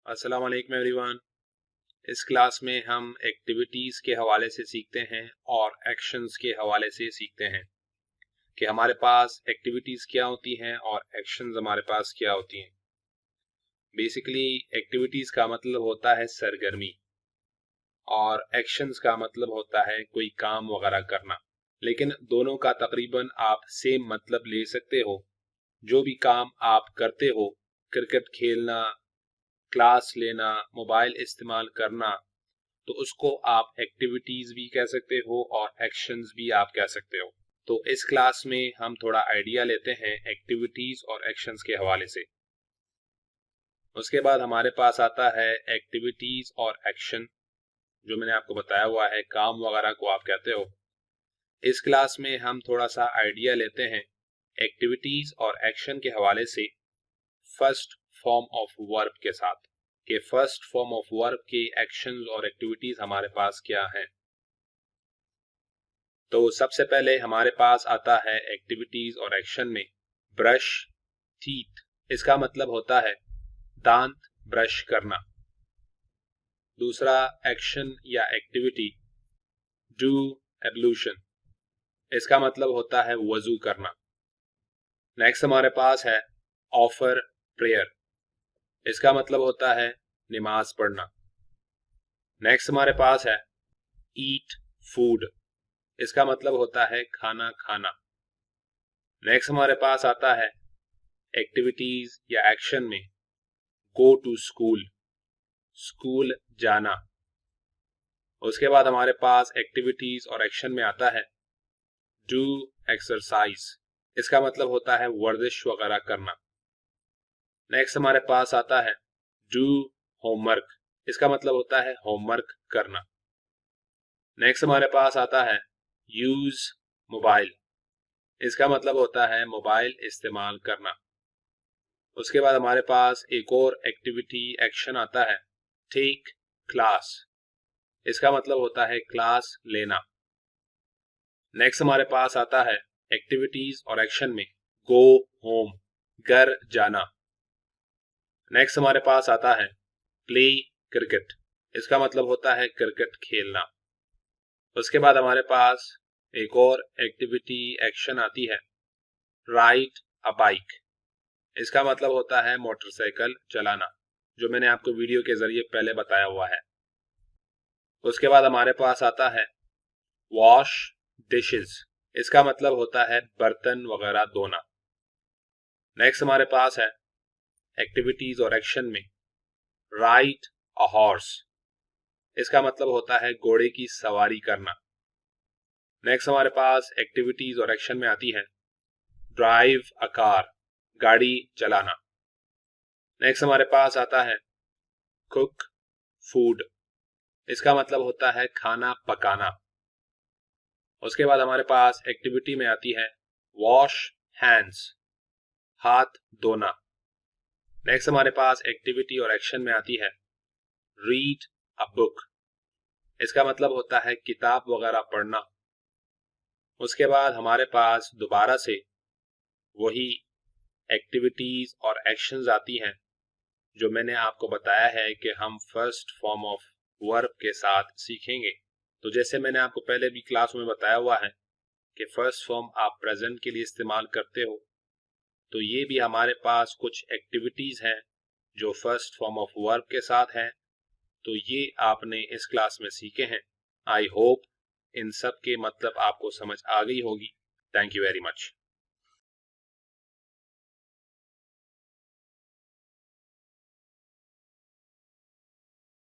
अस्सलाम वालेकुम एवरीवन। इस क्लास में हम एक्टिविटीज़ के हवाले से सीखते हैं और एक्शंस के हवाले से सीखते हैं कि हमारे पास एक्टिविटीज़ क्या होती हैं और एक्शंस हमारे पास क्या होती हैं। बेसिकली एक्टिविटीज़ का मतलब होता है सरगर्मी और एक्शंस का मतलब होता है कोई काम वगैरह करना, लेकिन दोनों का तकरीबन आप सेम मतलब ले सकते हो। जो भी काम आप करते हो, क्रिकेट खेलना, क्लास लेना, मोबाइल इस्तेमाल करना, तो उसको आप एक्टिविटीज भी कह सकते हो और एक्शंस भी आप कह सकते हो। तो इस क्लास में हम थोड़ा आइडिया लेते हैं एक्टिविटीज और एक्शंस के हवाले से। उसके बाद हमारे पास आता है एक्टिविटीज और एक्शन, जो मैंने आपको बताया हुआ है, काम वगैरह को आप कहते हो। इस क्लास में हम थोड़ा सा आइडिया लेते हैं एक्टिविटीज और एक्शन के हवाले से फर्स्ट फॉर्म ऑफ वर्ब के साथ, कि फर्स्ट फॉर्म ऑफ वर्ब के एक्शंस और एक्टिविटीज हमारे पास क्या हैं। तो सबसे पहले हमारे पास आता है एक्टिविटीज और एक्शन में ब्रश टीथ। इसका मतलब होता है दांत ब्रश करना। दूसरा एक्शन या एक्टिविटी डू एब्लूशन। इसका मतलब होता है वजू करना। नेक्स्ट हमारे पास है ऑफर प्रेयर। इसका मतलब होता है नमाज पढ़ना। नेक्स्ट हमारे पास है ईट फूड। इसका मतलब होता है खाना खाना। नेक्स्ट हमारे पास आता है एक्टिविटीज या एक्शन में गो टू स्कूल, स्कूल जाना। उसके बाद हमारे पास एक्टिविटीज और एक्शन में आता है डू एक्सरसाइज। इसका मतलब होता है वर्जिश वगैरह करना। नेक्स्ट हमारे पास आता है डू होमवर्क। इसका मतलब होता है होमवर्क करना। नेक्स्ट हमारे पास आता है यूज मोबाइल। इसका मतलब होता है मोबाइल इस्तेमाल करना। उसके बाद हमारे पास एक और एक्टिविटी एक्शन आता है टेक क्लास। इसका मतलब होता है क्लास लेना। नेक्स्ट हमारे पास आता है एक्टिविटीज और एक्शन में गो होम, घर जाना। नेक्स्ट हमारे पास आता है प्ले क्रिकेट। इसका मतलब होता है क्रिकेट खेलना। उसके बाद हमारे पास एक और एक्टिविटी एक्शन आती है राइड अ बाइक। इसका मतलब होता है मोटरसाइकिल चलाना, जो मैंने आपको वीडियो के जरिए पहले बताया हुआ है। उसके बाद हमारे पास आता है वॉश डिशेस। इसका मतलब होता है बर्तन वगैरह धोना। नेक्स्ट हमारे पास है एक्टिविटीज और एक्शन में राइड अ हॉर्स। इसका मतलब होता है घोड़े की सवारी करना। नेक्स्ट हमारे पास एक्टिविटीज और एक्शन में आती है ड्राइव अ कार, गाड़ी चलाना। नेक्स्ट हमारे पास आता है कुक फूड। इसका मतलब होता है खाना पकाना। उसके बाद हमारे पास एक्टिविटी में आती है वॉश हैंड्स, हाथ धोना। नेक्स्ट हमारे पास एक्टिविटी और एक्शन में आती है रीड अ बुक। इसका मतलब होता है किताब वगैरह पढ़ना। उसके बाद हमारे पास दोबारा से वही एक्टिविटीज और एक्शंस आती हैं जो मैंने आपको बताया है कि हम फर्स्ट फॉर्म ऑफ वर्ब के साथ सीखेंगे। तो जैसे मैंने आपको पहले भी क्लास में बताया हुआ है कि फर्स्ट फॉर्म आप प्रेजेंट के लिए इस्तेमाल करते हो, तो ये भी हमारे पास कुछ एक्टिविटीज हैं जो फर्स्ट फॉर्म ऑफ वर्ब के साथ हैं। तो ये आपने इस क्लास में सीखे हैं। आई होप इन सब के मतलब आपको समझ आ गई होगी। Thank you very much.